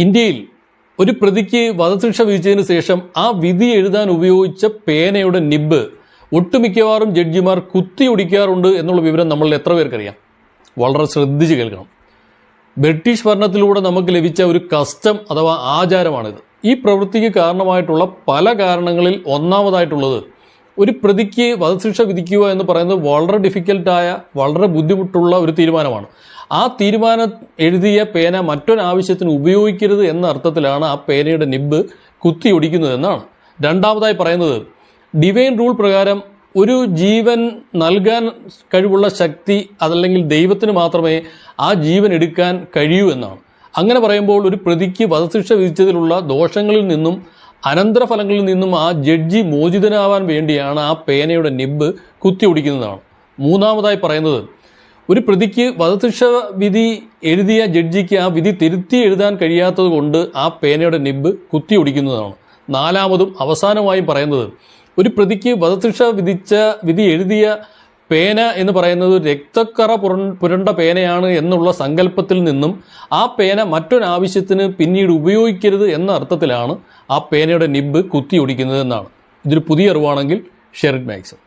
ഇന്ത്യയിൽ ഒരു പ്രതിക്ക് വധശിക്ഷ വിധിച്ചതിന് ശേഷം ആ വിധി എഴുതാൻ ഉപയോഗിച്ച പേനയുടെ നിബ്ബ് ഒട്ടുമിക്കവാറും ജഡ്ജിമാർ കുത്തിയൊടിക്കാറുണ്ട് എന്നുള്ള വിവരം നമ്മളിൽ എത്ര പേർക്കറിയാം? വളരെ ശ്രദ്ധിച്ച് കേൾക്കണം. ബ്രിട്ടീഷ് ഭരണത്തിലൂടെ നമുക്ക് ലഭിച്ച ഒരു കസ്റ്റം അഥവാ ആചാരമാണിത്. ഈ പ്രവൃത്തിക്ക് കാരണമായിട്ടുള്ള പല കാരണങ്ങളിൽ ഒന്നാമതായിട്ടുള്ളത്, ഒരു പ്രതിക്ക് വധശിക്ഷ വിധിക്കുക എന്ന് പറയുന്നത് വളരെ ഡിഫിക്കൽട്ടായ, വളരെ ബുദ്ധിമുട്ടുള്ള ഒരു തീരുമാനമാണ്. ആ തീരുമാനം എഴുതിയ പേന മറ്റൊരാവശ്യത്തിന് ഉപയോഗിക്കരുത് എന്ന അർത്ഥത്തിലാണ് ആ പേനയുടെ നിബ്ബ് കുത്തിയൊടിക്കുന്നതെന്നാണ്. രണ്ടാമതായി പറയുന്നത്, ഡിവൈൻ റൂൾ പ്രകാരം ഒരു ജീവൻ നൽകാൻ കഴിവുള്ള ശക്തി അതല്ലെങ്കിൽ ദൈവത്തിന് മാത്രമേ ആ ജീവൻ എടുക്കാൻ കഴിയൂ എന്നാണ്. അങ്ങനെ പറയുമ്പോൾ ഒരു പ്രതിക്ക് വധശിക്ഷ വിധിച്ചതിലുള്ള ദോഷങ്ങളിൽ നിന്നും അനന്തരഫലങ്ങളിൽ നിന്നും ആ ജഡ്ജി മോചിതനാവാൻ വേണ്ടിയാണ് ആ പേനയുടെ നിബ്ബ് കുത്തിയൊടിക്കുന്നതാണ്. മൂന്നാമതായി പറയുന്നത്, ഒരു പ്രതിക്ക് വധശിക്ഷ വിധി എഴുതിയ ജഡ്ജിക്ക് ആ വിധി തിരുത്തി എഴുതാൻ കഴിയാത്തത് കൊണ്ട് ആ പേനയുടെ നിബ്ബ് കുത്തിയൊടിക്കുന്നതാണ്. നാലാമതും അവസാനമായും പറയുന്നത്, ഒരു പ്രതിക്ക് വധശിക്ഷ വിധി എഴുതിയ പേന എന്ന് പറയുന്നത് രക്തക്കറ പുരണ്ട പേനയാണ് എന്നുള്ള സങ്കല്പത്തിൽ നിന്നും ആ പേന മറ്റൊരാവശ്യത്തിന് പിന്നീട് ഉപയോഗിക്കരുത് എന്ന അർത്ഥത്തിലാണ് ആ പേനയുടെ നിബ്ബ് കുത്തിയൊടിക്കുന്നതെന്നാണ്. ഇതൊരു പുതിയ അറിവാണെങ്കിൽ ഷെയർ ഇറ്റ് മാക്സിമം.